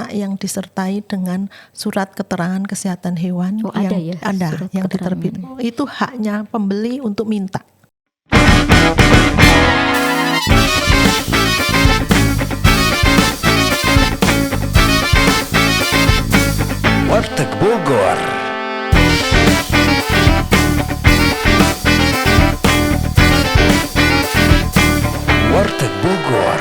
ternak yang disertai dengan surat keterangan kesehatan hewan yang diterbitkan. Itu haknya pembeli untuk minta. Warteg Bogor. Warteg Bogor.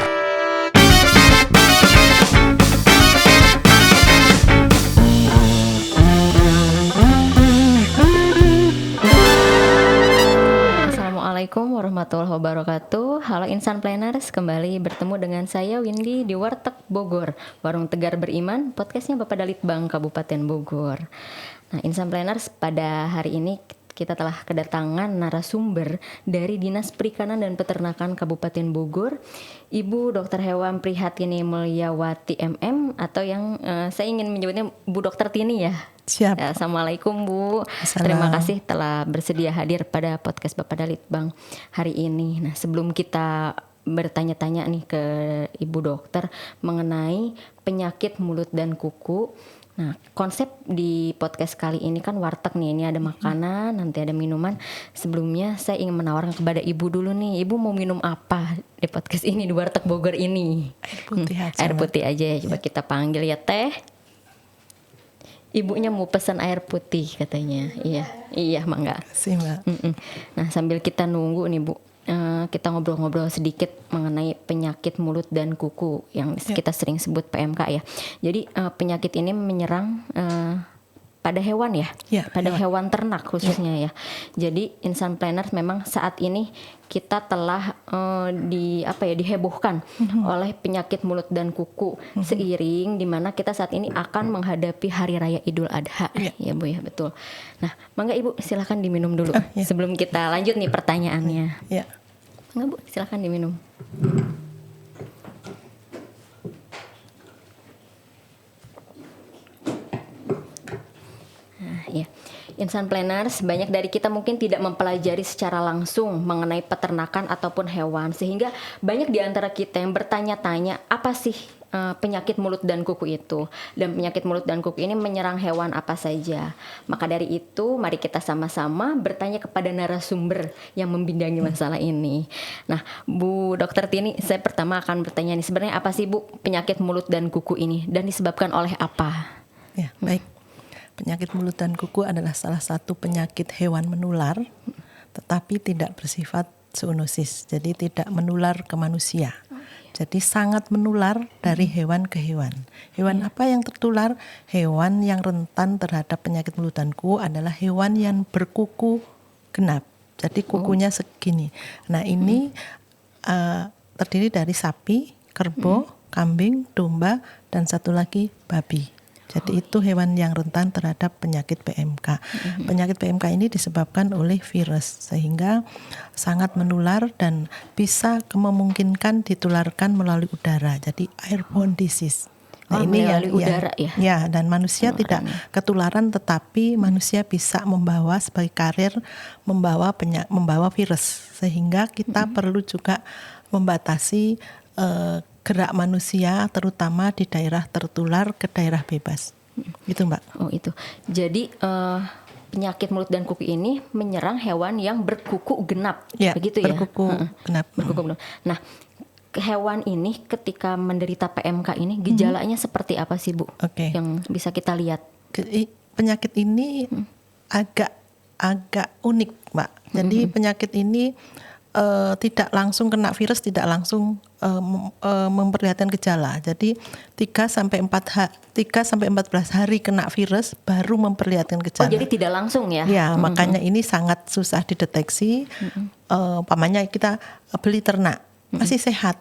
Assalamualaikum warahmatullahi wabarakatuh. Halo Insan Planners, kembali bertemu dengan saya Windy di Warteg Bogor, Warung Tegar Beriman, podcastnya Bapak Dalitbang Kabupaten Bogor. Nah, Insan Planners, pada hari ini kita telah kedatangan narasumber dari Dinas Perikanan dan Peternakan Kabupaten Bogor, Ibu Dr. Hewan Prihatini Mulyawati MM, atau yang saya ingin menyebutnya Bu Dr. Tini ya. Siap. Assalamualaikum Bu. Terima kasih telah bersedia hadir pada podcast Bapak Dalitbang hari ini. Nah, sebelum kita bertanya-tanya nih ke Ibu Dokter mengenai penyakit mulut dan kuku. Nah, konsep di podcast kali ini kan warteg nih, ini ada makanan, nanti ada minuman. Sebelumnya saya ingin menawarkan kepada Ibu dulu nih, Ibu mau minum apa di podcast ini, di Warteg Bogor ini? Air putih aja. Air putih aja ya, coba kita panggil ya Teh. Ibunya mau pesan air putih katanya. Iya mangga. Terima kasih, Mbak. Nah, sambil kita nunggu nih Bu, kita ngobrol-ngobrol sedikit mengenai penyakit mulut dan kuku yang kita sering sebut PMK ya. Jadi penyakit ini menyerang pada hewan ya, pada hewan ternak khususnya ya. Jadi Insan Planners memang saat ini kita telah dihebohkan oleh penyakit mulut dan kuku seiring dimana kita saat ini akan menghadapi Hari Raya Idul Adha ya Bu ya, betul. Nah, mangga Ibu silakan diminum dulu sebelum kita lanjut nih pertanyaannya. Mangga Bu silakan diminum. Ya, Insan Planners, banyak dari kita mungkin tidak mempelajari secara langsung mengenai peternakan ataupun hewan, sehingga banyak di antara kita yang bertanya-tanya apa sih penyakit mulut dan kuku itu, dan penyakit mulut dan kuku ini menyerang hewan apa saja. Maka dari itu mari kita sama-sama bertanya kepada narasumber yang membidangi masalah ini. Nah, Bu Dr. Tini, saya pertama akan bertanya nih, sebenarnya apa sih Bu penyakit mulut dan kuku ini dan disebabkan oleh apa? Ya, baik. Penyakit mulut dan kuku adalah salah satu penyakit hewan menular, tetapi tidak bersifat zoonosis, jadi tidak menular ke manusia. Jadi sangat menular dari hewan ke hewan. Hewan apa yang tertular? Hewan yang rentan terhadap penyakit mulut dan kuku adalah hewan yang berkuku genap. Jadi kukunya segini. Nah, ini terdiri dari sapi, kerbau, kambing, domba, dan satu lagi babi. Jadi itu hewan yang rentan terhadap penyakit PMK. Penyakit PMK ini disebabkan oleh virus sehingga sangat menular dan bisa memungkinkan ditularkan melalui udara. Jadi airborne disease. Nah, ini melalui udara ya. Ya, dan manusia tidak ketularan, tetapi manusia bisa membawa sebagai karir membawa virus, sehingga kita perlu juga membatasi gerak manusia terutama di daerah tertular ke daerah bebas. Itu Mbak. Oh itu. Jadi penyakit mulut dan kuku ini menyerang hewan yang berkuku genap. Begitu ya? Berkuku genap. Berkuku genap. Nah, hewan ini ketika menderita PMK ini gejalanya seperti apa sih Bu? Yang bisa kita lihat. Penyakit ini agak unik Mbak. Jadi penyakit ini tidak langsung kena virus, tidak langsung memperlihatkan gejala. Jadi 3 sampai 14 hari kena virus baru memperlihatkan gejala. Oh, jadi tidak langsung ya? Ya, makanya ini sangat susah dideteksi. Pamannya kita beli ternak masih sehat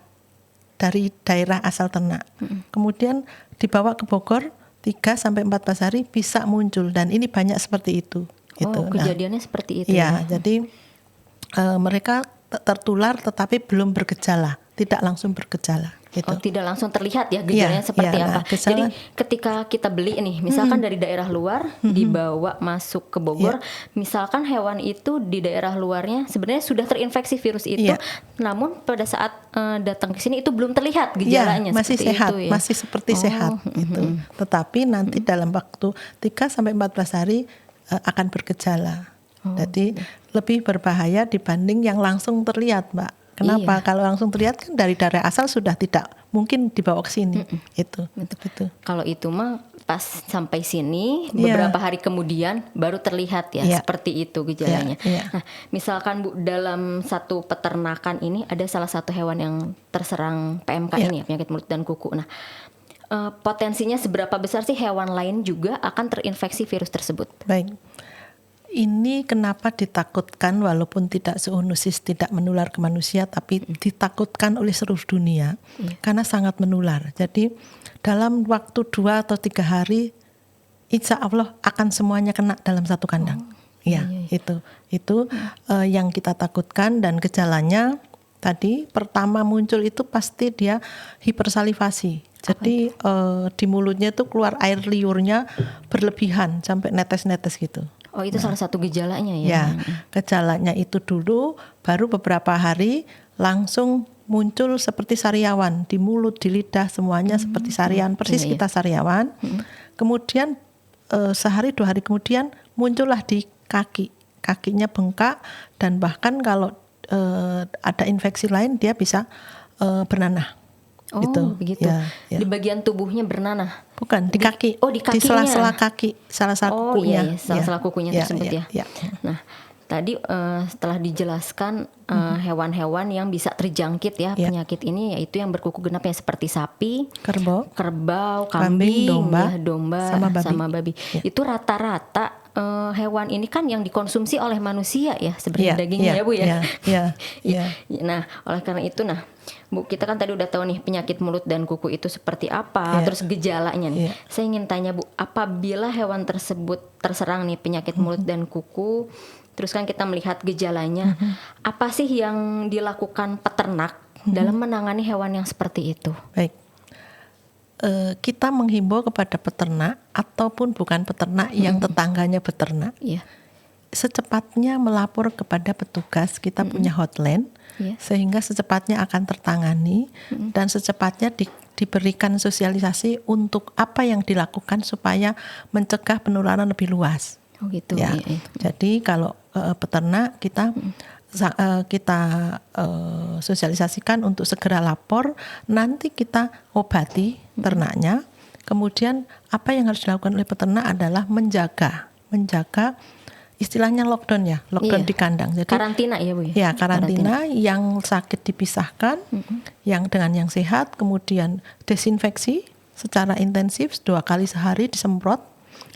dari daerah asal ternak. Kemudian dibawa ke Bogor 3 sampai 14 hari bisa muncul, dan ini banyak seperti itu. Gitu. Kejadiannya seperti itu. Ya, jadi mereka tertular tetapi belum bergejala, tidak langsung bergejala. gitu. Oh, tidak langsung terlihat ya gejalanya seperti nah, apa. Jadi ketika kita beli nih, misalkan dari daerah luar dibawa masuk ke Bogor, misalkan hewan itu di daerah luarnya sebenarnya sudah terinfeksi virus itu, namun pada saat datang ke sini itu belum terlihat gejalanya, masih seperti sehat, itu ya. masih seperti sehat gitu. Tetapi nanti dalam waktu 3 sampai 14 hari akan bergejala. Jadi lebih berbahaya dibanding yang langsung terlihat, Mbak. Kenapa? Kalau langsung terlihat kan dari daerah asal sudah tidak mungkin dibawa ke sini. Itu. Kalau itu mah pas sampai sini beberapa hari kemudian baru terlihat ya seperti itu gejalanya. Nah, misalkan Bu, dalam satu peternakan ini ada salah satu hewan yang terserang PMK ini ya, penyakit mulut dan kuku. Nah, potensinya seberapa besar sih hewan lain juga akan terinfeksi virus tersebut? Baik. Ini kenapa ditakutkan walaupun tidak zoonosis, tidak menular ke manusia, tapi ditakutkan oleh seluruh dunia karena sangat menular. Jadi dalam waktu 2 atau 3 hari insya Allah akan semuanya kena dalam satu kandang. Itu yang kita takutkan. Dan gejalanya tadi pertama muncul itu pasti dia hipersalivasi. Jadi di mulutnya itu keluar air liurnya berlebihan sampai netes-netes gitu. Oh, itu salah satu gejalanya ya? Ya, gejalanya itu dulu, baru beberapa hari langsung muncul seperti sariawan di mulut, di lidah, semuanya seperti sariawan, persis kita sariawan. Kemudian sehari 2 hari kemudian muncullah di kaki, kakinya bengkak, dan bahkan kalau ada infeksi lain dia bisa bernanah. Oh, gitu. Begitu. Di bagian tubuhnya bernanah. Bukan, di kaki. Oh, di kakinya. Di sela-sela kaki, sela-sela kukunya. Sela-sela kukunya tersebut ya. Nah, tadi setelah dijelaskan hewan-hewan yang bisa terjangkit ya penyakit ini, yaitu yang berkuku genap ya, seperti sapi, kerbau, kambing, domba, sama babi. Itu rata-rata hewan ini kan yang dikonsumsi oleh manusia ya, sebenarnya dagingnya ya Bu ya. Nah, oleh karena itu Bu, kita kan tadi udah tahu nih penyakit mulut dan kuku itu seperti apa, terus gejalanya nih. Saya ingin tanya Bu, apabila hewan tersebut terserang nih penyakit mulut dan kuku, terus kan kita melihat gejalanya, apa sih yang dilakukan peternak dalam menangani hewan yang seperti itu? Baik. Kita menghimbau kepada peternak ataupun bukan peternak yang tetangganya beternak, secepatnya melapor kepada petugas. Kita punya hotline, sehingga secepatnya akan tertangani dan secepatnya diberikan sosialisasi untuk apa yang dilakukan supaya mencegah penularan lebih luas. Oh gitu. Ya. Jadi kalau peternak kita sosialisasikan untuk segera lapor, nanti kita obati ternaknya. Kemudian apa yang harus dilakukan oleh peternak adalah menjaga istilahnya lockdown ya, di kandang. Jadi karantina ya Bu ya. Ya, karantina. Yang sakit dipisahkan, yang dengan yang sehat, kemudian desinfeksi secara intensif 2 kali sehari disemprot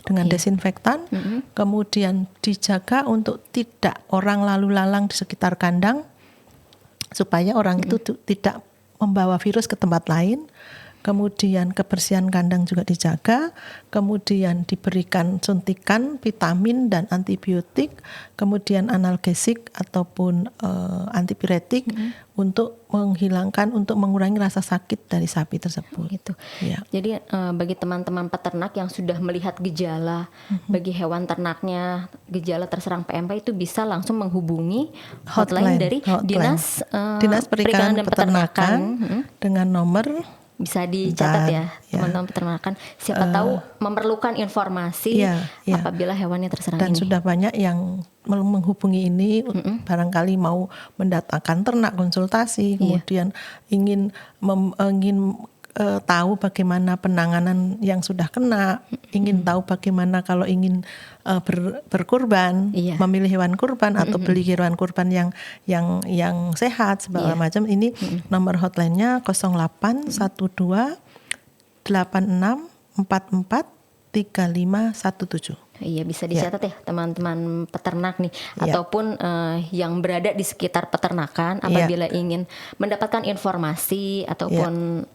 dengan desinfektan, kemudian dijaga untuk tidak orang lalu lalang di sekitar kandang supaya orang itu tidak membawa virus ke tempat lain. Kemudian kebersihan kandang juga dijaga, kemudian diberikan suntikan vitamin dan antibiotik, kemudian analgesik ataupun antipiretik untuk mengurangi rasa sakit dari sapi tersebut. Gitu. Ya. Jadi bagi teman-teman peternak yang sudah melihat gejala bagi hewan ternaknya gejala terserang PMK, itu bisa langsung menghubungi hotline dari Dinas Perikanan dan Peternakan dengan nomor, bisa dicatat ya teman-teman peternakan, siapa tahu memerlukan informasi apabila hewannya terserang dan ini. Sudah banyak yang menghubungi ini, barangkali mau mendatangkan ternak konsultasi, kemudian ingin tahu bagaimana penanganan yang sudah kena, ingin tahu bagaimana kalau ingin berkurban, memilih hewan kurban atau beli hewan kurban yang sehat segala macam. Ini nomor hotline-nya 0812 86 44 3517. Iya, bisa dicatat ya teman-teman peternak nih, ataupun yang berada di sekitar peternakan apabila ingin mendapatkan informasi ataupun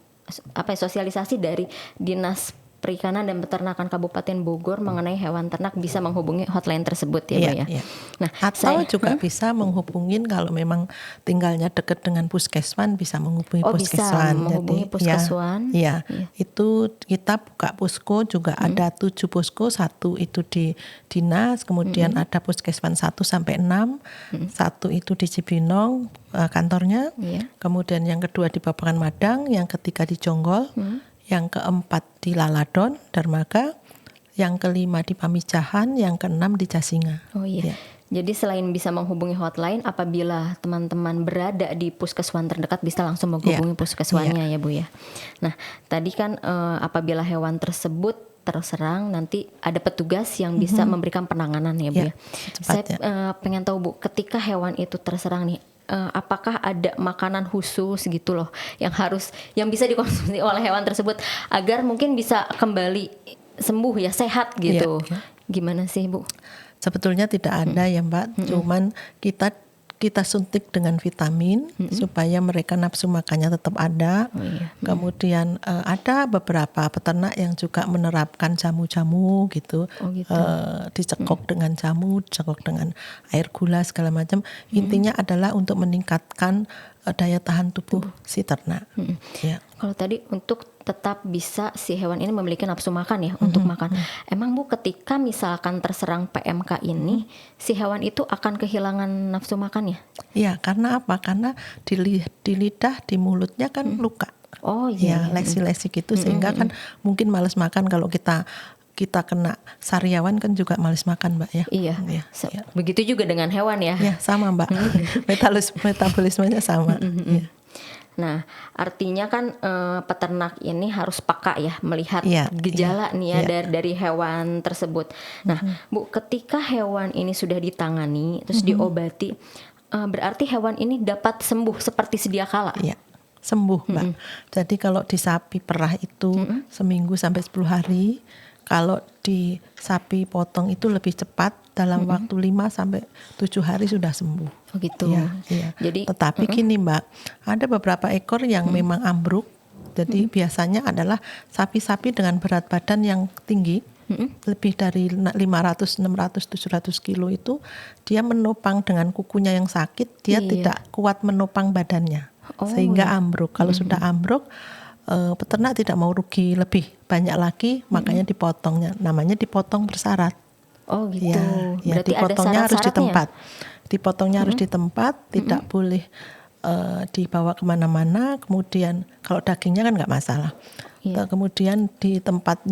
sosialisasi dari Dinas Perikanan dan Peternakan Kabupaten Bogor mengenai hewan ternak bisa menghubungi hotline tersebut ya Bu ya. Iya. Nah, Atau juga bisa menghubungin kalau memang tinggalnya dekat dengan puskeswan, bisa menghubungi Oh, bisa puskeswan. menghubungi Jadi, puskeswan. Iya. Iya. Itu kita buka posko juga ada 7 posko, 1 itu di dinas, kemudian ada puskeswan 1 sampai 6, 1 itu di Cibinong kantornya, Iya. kemudian yang kedua di Babakan Madang, yang ketiga di Jonggol, yang keempat di Laladon, Dermaga, yang kelima di Pamijahan, yang keenam di Jasinga. Oh iya. Iya. Jadi selain bisa menghubungi hotline, apabila teman-teman berada di puskeswan terdekat bisa langsung menghubungi puskeswannya ya Bu ya. Nah, tadi kan apabila hewan tersebut terserang nanti ada petugas yang bisa memberikan penanganan ya Bu ya. Saya pengen tahu Bu, ketika hewan itu terserang nih, apakah ada makanan khusus gitu loh yang bisa dikonsumsi oleh hewan tersebut agar mungkin bisa kembali sembuh ya, sehat gitu. Iya. Gimana sih Bu? Sebetulnya tidak ada ya Mbak, cuman kita suntik dengan vitamin supaya mereka nafsu makannya tetap ada. Oh, iya. Kemudian ada beberapa peternak yang juga menerapkan jamu-jamu gitu, Oh, gitu. dicekok dengan jamu, dicekok dengan air gula segala macam. Intinya adalah untuk meningkatkan daya tahan tubuh si ternak. Ya. Kalau tadi untuk tetap bisa si hewan ini memiliki nafsu makan ya untuk makan. Emang Bu, ketika misalkan terserang PMK ini, si hewan itu akan kehilangan nafsu makannya? Iya, karena apa? Karena di lidah, di mulutnya kan luka. Oh Ya, iya. lesi-lesi gitu sehingga kan mungkin malas makan. Kalau kita kena sariawan kan juga malas makan Mbak ya. Iya. Iya. Begitu juga dengan hewan ya. Ya, sama Mbak. Metabolismenya sama. Ya. Nah, artinya kan peternak ini harus peka ya melihat Iya, gejala iya, nih ya iya. dari hewan tersebut. Nah, Bu, ketika hewan ini sudah ditangani terus diobati, berarti hewan ini dapat sembuh seperti sedia kala. Iya, sembuh Mbak. Jadi kalau di sapi perah itu seminggu sampai 10 hari, kalau di sapi potong itu lebih cepat, dalam waktu 5 sampai 7 hari sudah sembuh. Oh gitu. Iya. Jadi Tetapi gini Mbak, ada beberapa ekor yang memang ambruk. Jadi biasanya adalah sapi-sapi dengan berat badan yang tinggi, lebih dari 500, 600, 700 kilo itu, dia menopang dengan kukunya yang sakit, dia Iya. tidak kuat menopang badannya, Oh, sehingga ambruk. Kalau sudah ambruk, peternak tidak mau rugi lebih banyak lagi, makanya dipotongnya. Namanya dipotong bersyarat. oh gitu. Ya, Berarti ada dipotongnya harus di syarat-syaratnya? tempat. Dipotongnya harus di tempat, tidak boleh dibawa kemana-mana. Kemudian kalau dagingnya kan nggak masalah. Iya. Kemudian di tempat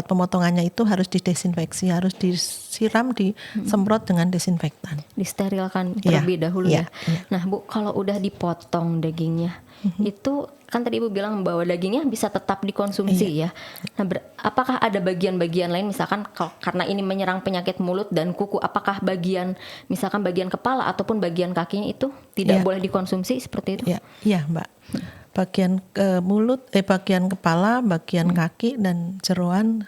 pemotongannya itu harus didesinfeksi, harus disiram, disemprot dengan desinfektan. Disterilkan Iya, terlebih dahulu iya, ya. iya. Nah Bu, kalau udah dipotong dagingnya, itu kan tadi Ibu bilang bahwa dagingnya bisa tetap dikonsumsi ya. Nah, apakah ada bagian-bagian lain misalkan karena ini menyerang penyakit mulut dan kuku, apakah misalkan bagian kepala ataupun bagian kakinya itu tidak Iya. boleh dikonsumsi seperti itu? Iya Mbak. Bagian bagian kepala, bagian kaki dan jeroan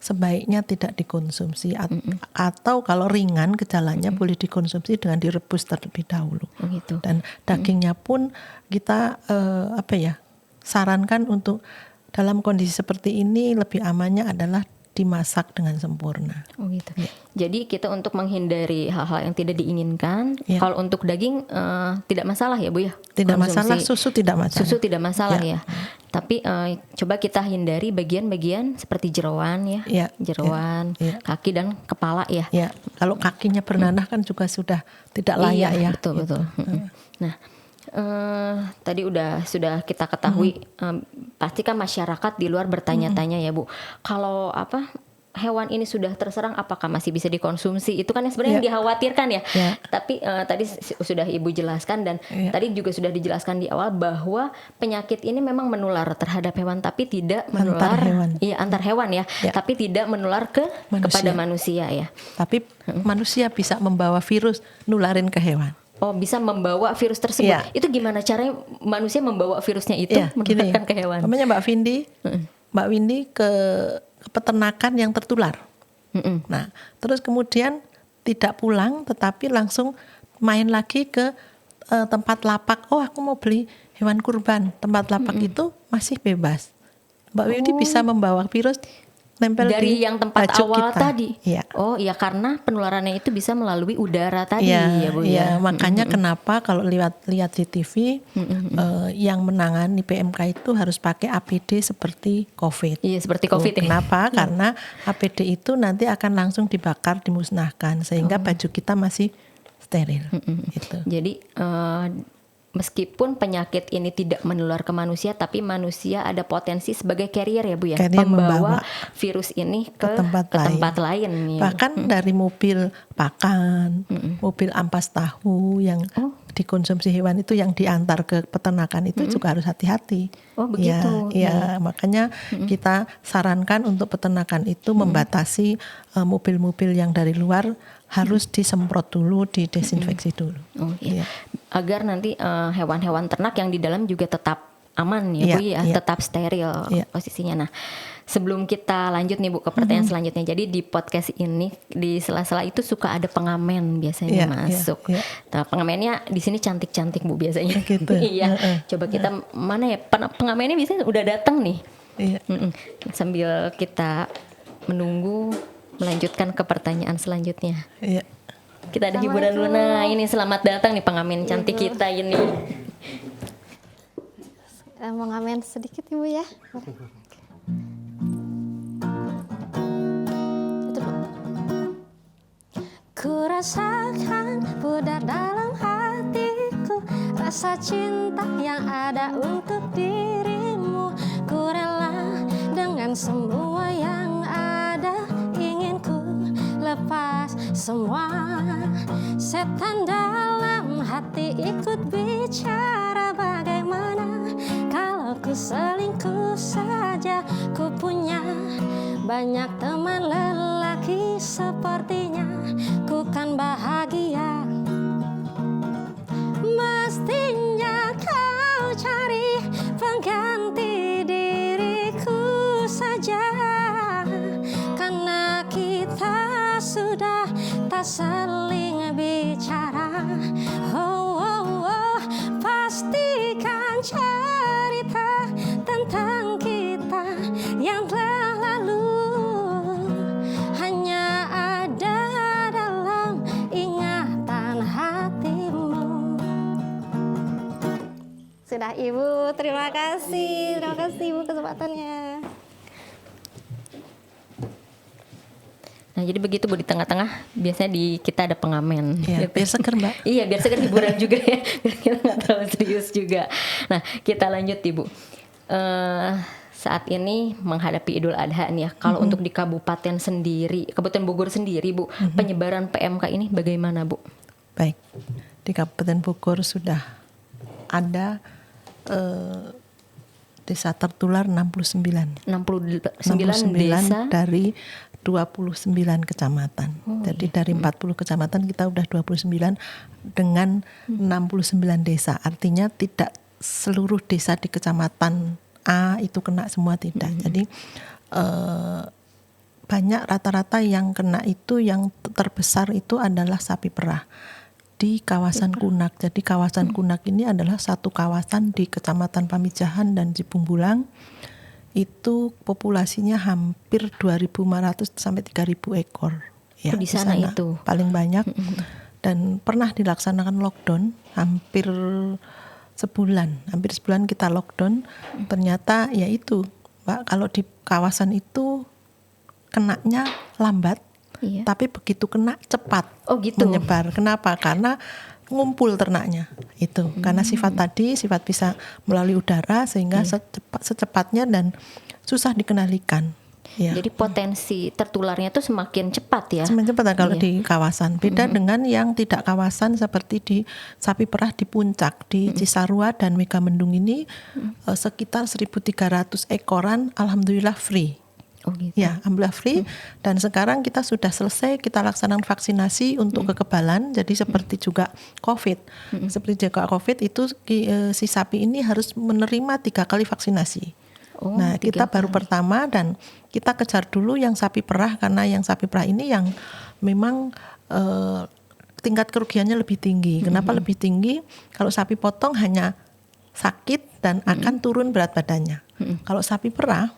sebaiknya tidak dikonsumsi atau kalau ringan gejalanya boleh dikonsumsi dengan direbus terlebih dahulu. Oh gitu. Dan dagingnya pun kita sarankan untuk dalam kondisi seperti ini lebih amannya adalah dimasak dengan sempurna. Oh gitu. Jadi kita untuk menghindari hal-hal yang tidak diinginkan, Ya. kalau untuk daging tidak masalah ya Bu ya? Tidak Konsumsi. masalah, susu tidak masalah. Susu tidak masalah Ya. ya. Tapi coba kita hindari bagian-bagian seperti jeroan ya, Ya, jeroan, ya, ya. kaki dan kepala ya. Ya, kalau kakinya bernanah kan juga sudah tidak layak Iya, ya. betul Gitu. betul. Nah, tadi sudah kita ketahui, pasti kan masyarakat di luar bertanya-tanya ya Bu. Kalau hewan ini sudah terserang, apakah masih bisa dikonsumsi? Itu kan yang sebenarnya yang dikhawatirkan ya. Ya. Tapi tadi sudah Ibu jelaskan dan tadi juga sudah dijelaskan di awal bahwa penyakit ini memang menular terhadap hewan, tapi tidak menular antar hewan ya. Tapi tidak menular kepada manusia ya. Tapi manusia bisa membawa virus nularin ke hewan. Oh, bisa membawa virus tersebut. Iya. Itu gimana caranya manusia membawa virusnya itu menularkan ke hewan? Namanya Mbak Windy ke peternakan yang tertular. Nah, terus kemudian tidak pulang, tetapi langsung main lagi ke tempat lapak. Oh, aku mau beli hewan kurban. Tempat lapak itu masih bebas. Mbak Widi bisa membawa virus nempel dari di yang tempat baju awal kita. tadi. Iya. Oh iya, karena penularannya itu bisa melalui udara tadi Iya, ya Bu iya. ya. Makanya kenapa kalau lihat di TV yang menangani PMK itu harus pakai APD seperti COVID. Iya, seperti COVID ya. Kenapa? Karena APD itu nanti akan langsung dibakar, dimusnahkan sehingga baju kita masih steril. Gitu. Jadi meskipun penyakit ini tidak menular ke manusia, tapi manusia ada potensi sebagai carrier ya Bu ya, Carrier pembawa membawa virus ini ke tempat lain. Ya. Bahkan dari mobil pakan, mobil ampas tahu yang dikonsumsi hewan itu yang diantar ke peternakan itu juga harus hati-hati. Oh begitu. Ya, makanya kita sarankan untuk peternakan itu membatasi mobil-mobil yang dari luar harus disemprot dulu, didesinfeksi dulu. Oh iya. Agar nanti hewan-hewan ternak yang di dalam juga tetap aman ya Iya, Bu ya, iya. tetap steril Iya. posisinya. Nah, sebelum kita lanjut nih Bu ke pertanyaan selanjutnya. Jadi di podcast ini di sela-sela itu suka ada pengamen biasanya Iya, masuk. iya. Nah, pengamennya di sini cantik-cantik Bu biasanya. Gitu. Iya. Coba kita mana ya pengamennya biasanya udah datang nih. Iya. Sambil kita menunggu melanjutkan ke pertanyaan selanjutnya. Iya. Kita ada hiburan dulu. Nah, ini selamat datang nih pengamen cantik kita ini. Mau ngamen sedikit Ibu ya. Itu Bu. Ku rasakan pudar dalam hatiku, rasa cinta yang ada untuk dirimu. Ku rela dengan semua yang ada, ingin ku lepas semua. Setan dalam hati ikut bicara, bagaimana kalau ku selingkuh saja. Ku punya banyak teman lelaki, sepertinya ku kan bahagia. Mestinya kau cari pengganti diriku saja, karena kita sudah tak saling bicara. Oh, oh, oh, pastikan cerita tentang kita yang telah lalu hanya ada dalam ingatan hatimu. Sudah Ibu, terima kasih Ibu kesempatannya. Nah, jadi begitu Bu, di tengah-tengah biasanya kita ada pengamen. Iya, biar seger Mbak. Iya, biar seger, hiburan juga ya. Biar kita nggak terlalu serius juga. Nah, kita lanjut Ibu. Saat ini menghadapi Idul Adha nih ya. Kalau untuk di Kabupaten Bogor sendiri Bu, penyebaran PMK ini bagaimana Bu? Baik, di Kabupaten Bogor sudah ada desa tertular 69 desa dari 29 kecamatan. Jadi dari 40 kecamatan kita udah 29 dengan 69 desa. Artinya tidak seluruh desa di kecamatan A itu kena semua, tidak. Jadi banyak rata-rata yang kena itu, yang terbesar itu adalah sapi perah di kawasan Kunak. Jadi kawasan Kunak ini adalah satu kawasan di Kecamatan Pamijahan dan Cibungbulang. Itu populasinya hampir 2.500 sampai 3.000 ekor. Ya, di sana itu paling banyak. Dan pernah dilaksanakan lockdown hampir sebulan kita lockdown. Ternyata ya itu Mbak, kalau di kawasan itu kenanya lambat, tapi begitu kena cepat menyebar. Kenapa? Karena ngumpul ternaknya itu, karena sifat bisa melalui udara sehingga secepatnya dan susah dikendalikan. Ya. Jadi potensi tertularnya itu semakin cepat ya. Semakin cepat kalau di kawasan. Beda dengan yang tidak kawasan seperti di sapi perah di puncak, di Cisarua dan Megamendung ini sekitar 1.300 ekoran alhamdulillah free. Oh gitu. Ya, alhamdulillah free. Dan sekarang kita sudah selesai, kita laksanakan vaksinasi untuk kekebalan. Jadi seperti juga COVID. Seperti juga COVID itu si sapi ini harus menerima 3 kali vaksinasi. Nah, kita baru pertama dan kita kejar dulu yang sapi perah, karena yang sapi perah ini yang memang tingkat kerugiannya lebih tinggi. Kenapa lebih tinggi? Kalau sapi potong hanya sakit dan akan turun berat badannya. Kalau sapi perah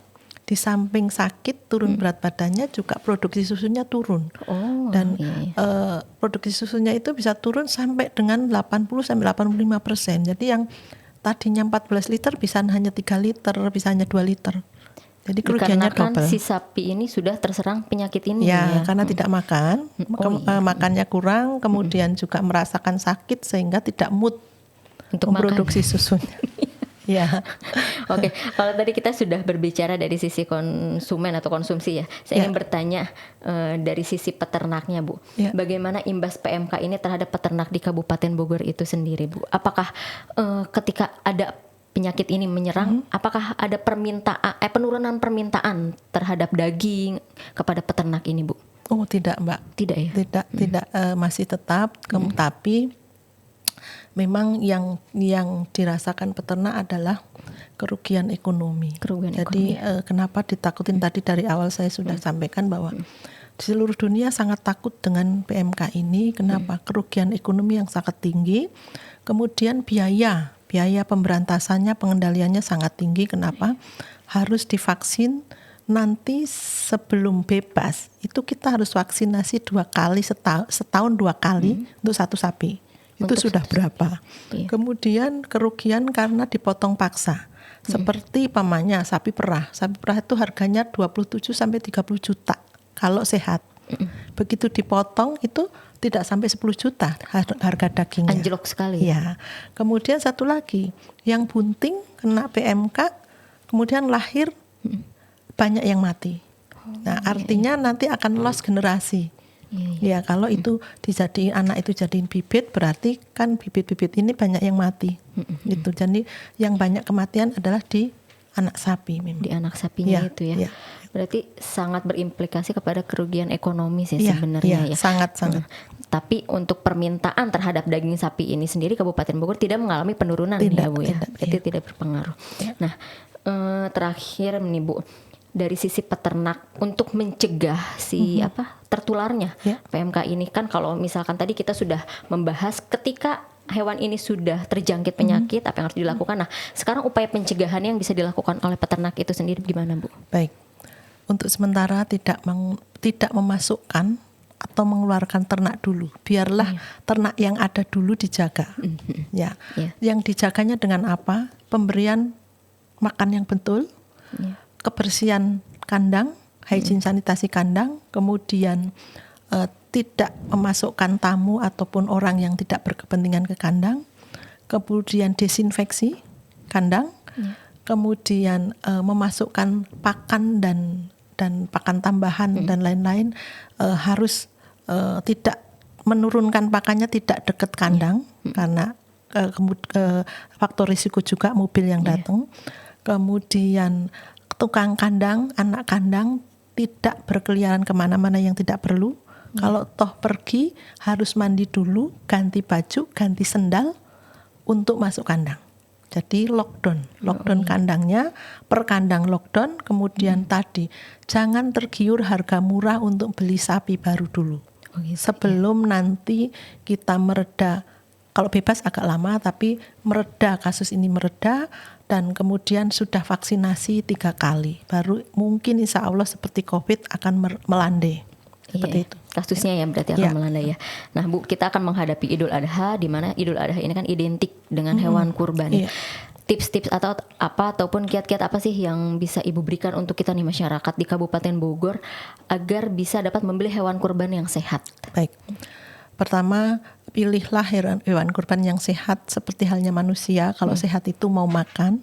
di samping sakit turun berat badannya juga produksi susunya turun. Oh, Dan iya. produksi susunya itu bisa turun sampai dengan 80-85%. Jadi yang tadinya 14 liter bisa hanya 3 liter, bisa hanya 2 liter. Jadi kerugiannya Dikarenakan double. si sapi ini sudah terserang penyakit ini Ya, ya. karena tidak makan, makannya kurang, kemudian juga merasakan sakit sehingga tidak mood Untuk memproduksi susunya. Ya, Oke, kalau tadi kita sudah berbicara dari sisi konsumen atau konsumsi ya, saya ingin bertanya dari sisi peternaknya, Bu. Ya. Bagaimana imbas PMK ini terhadap peternak di Kabupaten Bogor itu sendiri, Bu? Apakah ketika ada penyakit ini menyerang, apakah ada penurunan permintaan terhadap daging kepada peternak ini, Bu? oh tidak Mbak, Tidak ya? tidak masih tetap, tapi memang yang dirasakan peternak adalah kerugian ekonomi. Kerugian Jadi kenapa ditakutin tadi dari awal saya sudah sampaikan bahwa di seluruh dunia sangat takut dengan PMK ini. Kenapa? Kerugian ekonomi yang sangat tinggi. Kemudian biaya pemberantasannya, pengendaliannya sangat tinggi. Kenapa? Harus divaksin. Nanti sebelum bebas itu kita harus vaksinasi 2 kali setahun 2 kali untuk satu sapi. Itu sudah berapa? Iya. Kemudian kerugian karena dipotong paksa. Seperti pamannya sapi perah. Sapi perah itu harganya 27 sampai 30 juta kalau sehat. Begitu dipotong itu tidak sampai 10 juta harga dagingnya. Anjlok sekali. Ya. Kemudian satu lagi, yang bunting kena PMK kemudian lahir banyak yang mati. Nah, artinya nanti akan loss generasi. Ya, kalau itu dijadiin anak itu jadiin bibit, berarti kan bibit-bibit ini banyak yang mati. Itu jadi yang banyak kematian adalah di anak sapi memang. Di anak sapinya Ya, itu ya. ya. Berarti sangat berimplikasi kepada kerugian ekonomi sih Iya, sebenarnya iya, ya. sangat-sangat. Tapi untuk permintaan terhadap daging sapi ini sendiri Kabupaten Bogor tidak mengalami penurunan ya Bu ya. Tidak, Berarti iya. tidak berpengaruh. Nah, terakhir nih Bu, dari sisi peternak untuk mencegah si tertularnya Ya. PMK ini, kan kalau misalkan tadi kita sudah membahas ketika hewan ini sudah terjangkit penyakit apa yang harus dilakukan. Nah, sekarang upaya pencegahannya yang bisa dilakukan oleh peternak itu sendiri gimana, Bu? Baik. Untuk sementara tidak memasukkan atau mengeluarkan ternak dulu. Biarlah ternak yang ada dulu dijaga. Ya. Iya. Yang dijaganya dengan apa? Pemberian makan yang betul, Iya. kebersihan kandang, hygiene sanitasi kandang, kemudian tidak memasukkan tamu ataupun orang yang tidak berkepentingan ke kandang, kemudian desinfeksi kandang, kemudian memasukkan pakan dan pakan tambahan dan lain-lain, harus tidak menurunkan pakannya tidak dekat kandang karena faktor risiko juga mobil yang datang. Kemudian tukang kandang, anak kandang tidak berkeliaran kemana-mana yang tidak perlu. Kalau toh pergi harus mandi dulu, ganti baju, ganti sendal untuk masuk kandang. Jadi lockdown kandangnya, per kandang lockdown. Kemudian tadi jangan tergiur harga murah untuk beli sapi baru dulu. Sebelum nanti kita mereda, kalau bebas agak lama, tapi mereda, kasus ini mereda, dan kemudian sudah vaksinasi 3 kali, baru mungkin insya Allah seperti COVID akan melandai. Seperti itu. Kasusnya ya berarti akan melandai ya. Nah Bu, kita akan menghadapi Idul Adha, di mana Idul Adha ini kan identik dengan hewan kurban. Iya. Tips-tips atau apa ataupun kiat-kiat apa sih yang bisa Ibu berikan untuk kita nih masyarakat di Kabupaten Bogor agar bisa dapat membeli hewan kurban yang sehat? Baik. Pertama, pilihlah hewan kurban yang sehat seperti halnya manusia. Kalau sehat itu mau makan,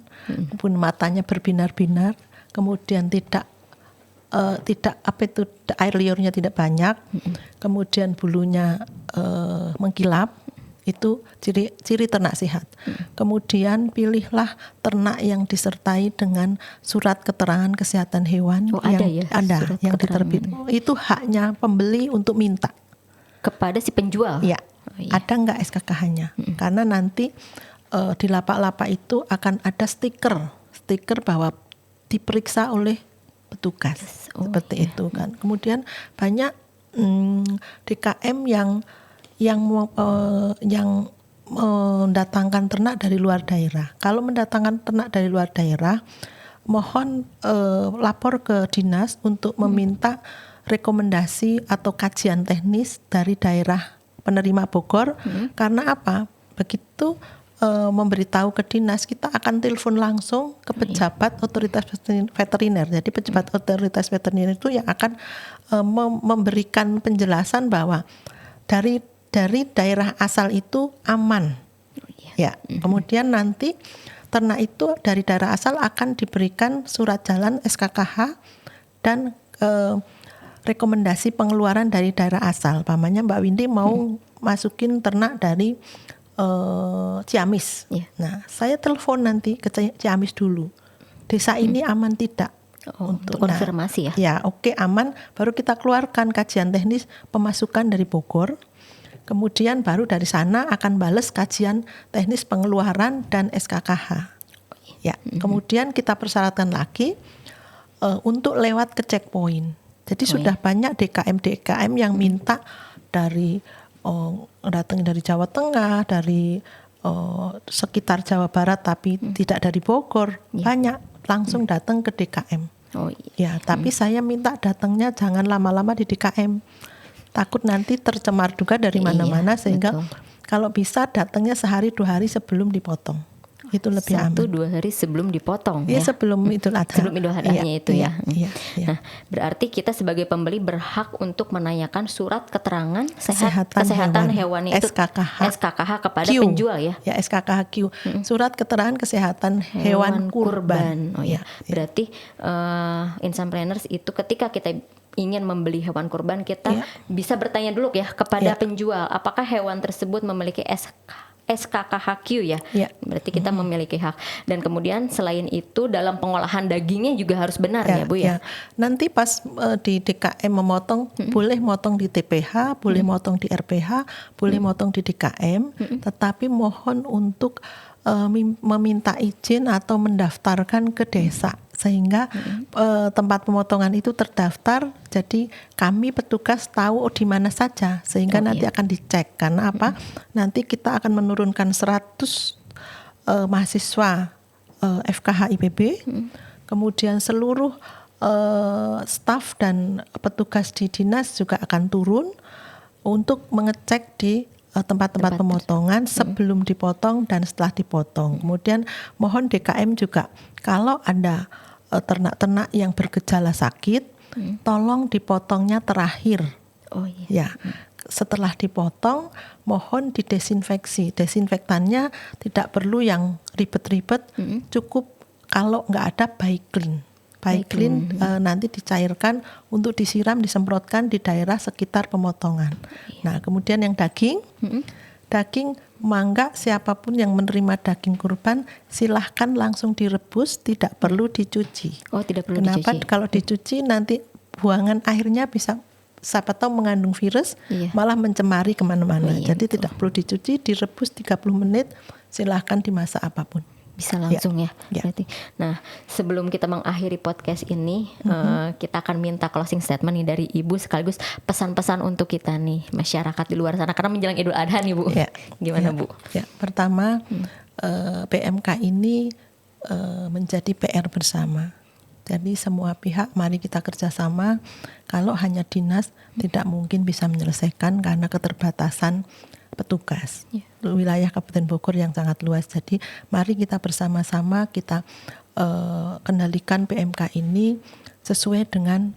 pun matanya berbinar-binar, kemudian tidak air liurnya tidak banyak, kemudian bulunya mengkilap, itu ciri ternak sehat. Kemudian pilihlah ternak yang disertai dengan surat keterangan kesehatan hewan ada yang diterbitkan. Itu haknya pembeli untuk minta kepada si penjual. Ya, ada nggak SKKH-nya? Karena nanti di lapak-lapak itu akan ada stiker bahwa diperiksa oleh petugas, seperti itu kan. Kemudian banyak DKM yang mendatangkan ternak dari luar daerah. Kalau mendatangkan ternak dari luar daerah, mohon lapor ke dinas untuk meminta rekomendasi atau kajian teknis dari daerah penerima Bogor. Karena apa? Begitu memberitahu ke dinas, kita akan telepon langsung ke pejabat otoritas veteriner. Jadi pejabat otoritas veteriner itu yang akan memberikan penjelasan bahwa dari daerah asal itu aman. Ya, kemudian nanti ternak itu dari daerah asal akan diberikan surat jalan SKKH dan rekomendasi pengeluaran dari daerah asal. Pamannya Mbak Windy mau masukin ternak dari Ciamis. Nah, saya telepon nanti ke Ciamis dulu. Desa ini aman tidak? Untuk konfirmasi ya? Ya, oke, aman. Baru kita keluarkan kajian teknis pemasukan dari Bogor. Kemudian baru dari sana akan bales kajian teknis pengeluaran dan SKKH. Ya, kemudian kita persyaratkan lagi untuk lewat ke checkpoint. Jadi sudah banyak DKM yang minta dari datang dari Jawa Tengah, dari sekitar Jawa Barat tapi tidak dari Bogor. Banyak langsung datang ke DKM. Ya, tapi saya minta datangnya jangan lama-lama di DKM. Takut nanti tercemar juga dari mana-mana sehingga kalau bisa datangnya sehari 2 hari sebelum dipotong. Itu lebih aman. 1-2 hari sebelum dipotong ya. Sebelum Idul Adha. Sebelum Idul Adhanya itu ya. Iya. Nah, berarti kita sebagai pembeli berhak untuk menanyakan surat keterangan kesehatan hewan itu SKKH kepada Q. penjual ya. Ya, SKKH Q. Surat keterangan kesehatan hewan kurban. Oh ya. Berarti Insan Planners itu ketika kita ingin membeli hewan kurban kita bisa bertanya dulu ya kepada penjual apakah hewan tersebut memiliki SKKHQ ya. Berarti kita memiliki hak. Dan kemudian selain itu dalam pengolahan dagingnya juga harus benar ya Bu ya. Nanti pas di DKM memotong boleh motong di TPH, boleh motong di RPH, boleh motong di DKM, tetapi mohon untuk meminta izin atau mendaftarkan ke desa sehingga tempat pemotongan itu terdaftar, jadi kami petugas tahu di mana saja sehingga nanti akan dicek. Karena apa? Nanti kita akan menurunkan 100 mahasiswa FKH IPB, kemudian seluruh staf dan petugas di dinas juga akan turun untuk mengecek di tempat-tempat pemotongan sebelum dipotong dan setelah dipotong. Kemudian mohon DKM juga kalau ada ternak-ternak yang bergejala sakit, tolong dipotongnya terakhir. Ya, setelah dipotong mohon didesinfeksi. Desinfektannya tidak perlu yang ribet-ribet, cukup kalau nggak ada Baiklin. Baiklin nanti dicairkan untuk disiram, disemprotkan di daerah sekitar pemotongan. Nah, kemudian yang daging mangga siapapun yang menerima daging kurban silahkan langsung direbus, tidak perlu dicuci. Tidak perlu Kenapa? dicuci? Kalau dicuci nanti buangan airnya bisa siapa tahu mengandung virus, malah mencemari kemana-mana. Jadi tidak perlu dicuci, direbus 30 menit, silahkan dimasak apapun. Bisa langsung ya. Berarti. Nah, sebelum kita mengakhiri podcast ini, kita akan minta closing statement nih dari Ibu sekaligus pesan-pesan untuk kita nih masyarakat di luar sana karena menjelang Idul Adha nih Bu. Gimana Bu? Pertama, PMK ini menjadi PR bersama. Jadi semua pihak mari kita kerjasama. Kalau hanya dinas tidak mungkin bisa menyelesaikan karena keterbatasan petugas wilayah Kabupaten Bogor yang sangat luas. Jadi mari kita bersama-sama kita kendalikan PMK ini sesuai dengan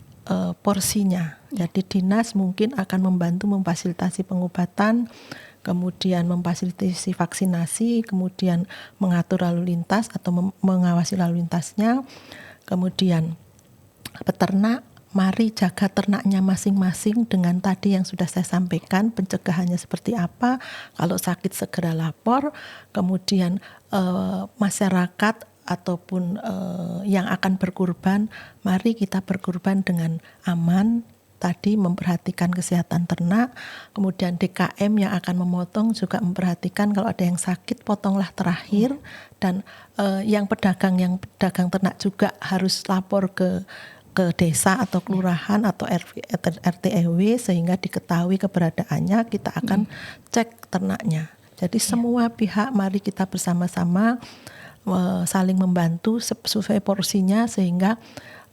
porsinya. Jadi dinas mungkin akan membantu memfasilitasi pengobatan, kemudian memfasilitasi vaksinasi, kemudian mengatur lalu lintas atau mengawasi lalu lintasnya. Kemudian peternak, mari jaga ternaknya masing-masing dengan tadi yang sudah saya sampaikan, pencegahannya seperti apa, kalau sakit segera lapor, kemudian masyarakat ataupun yang akan berkurban, mari kita berkurban dengan aman, tadi memperhatikan kesehatan ternak, kemudian DKM yang akan memotong juga memperhatikan kalau ada yang sakit potonglah terakhir, dan yang pedagang ternak juga harus lapor ke desa atau kelurahan atau RT RW sehingga diketahui keberadaannya, kita akan cek ternaknya. Jadi semua pihak mari kita bersama-sama saling membantu sesuai porsinya sehingga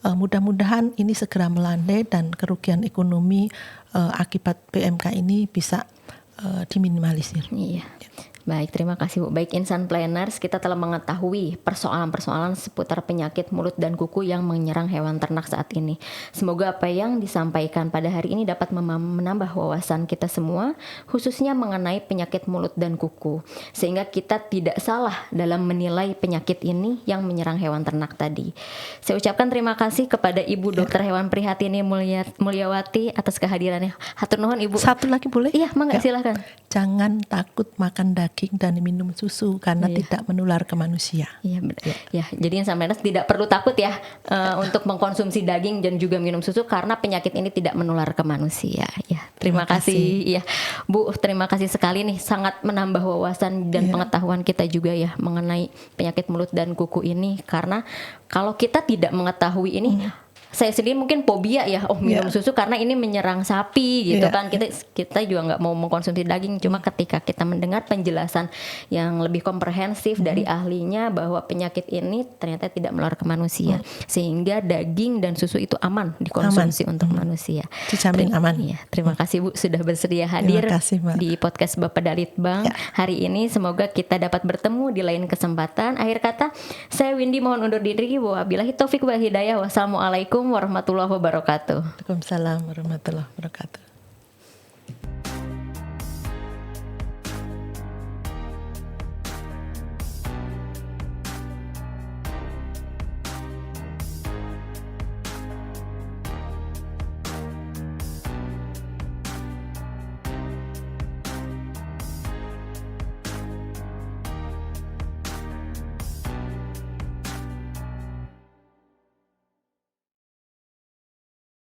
mudah-mudahan ini segera melandai dan kerugian ekonomi akibat PMK ini bisa diminimalisir. Iya. Baik, terima kasih Bu. Baik Insan Planners, kita telah mengetahui persoalan-persoalan seputar penyakit mulut dan kuku yang menyerang hewan ternak saat ini. Semoga apa yang disampaikan pada hari ini dapat menambah wawasan kita semua, khususnya mengenai penyakit mulut dan kuku, sehingga kita tidak salah dalam menilai penyakit ini yang menyerang hewan ternak tadi. Saya ucapkan terima kasih kepada Ibu Dr. Hewan Prihatini Mulyawati atas kehadirannya. Hatur nuhun Ibu. Satu lagi boleh? Iya, mangga silakan. Jangan takut makan daging dan minum susu karena tidak menular ke manusia. Iya benar. Ya, jadi Insan Planners tidak perlu takut ya untuk mengkonsumsi daging dan juga minum susu karena penyakit ini tidak menular ke manusia. Ya, terima kasih. Ya, Bu, terima kasih sekali nih, sangat menambah wawasan dan pengetahuan kita juga ya mengenai penyakit mulut dan kuku ini, karena kalau kita tidak mengetahui ini, saya sendiri mungkin fobia ya, minum susu karena ini menyerang sapi gitu kan. Kita juga nggak mau mengkonsumsi daging. Cuma ketika kita mendengar penjelasan yang lebih komprehensif dari ahlinya bahwa penyakit ini ternyata tidak menular ke manusia, sehingga daging dan susu itu aman dikonsumsi untuk manusia. Dijamin aman. Iya, terima kasih Bu sudah bersedia hadir di podcast Bapak Dalitbang hari ini. Semoga kita dapat bertemu di lain kesempatan. Akhir kata, saya Windy mohon undur diri. Wabillahi taufik wal hidayah. Wassalamualaikum warahmatullahi wabarakatuh. Waalaikumsalam warahmatullahi wabarakatuh.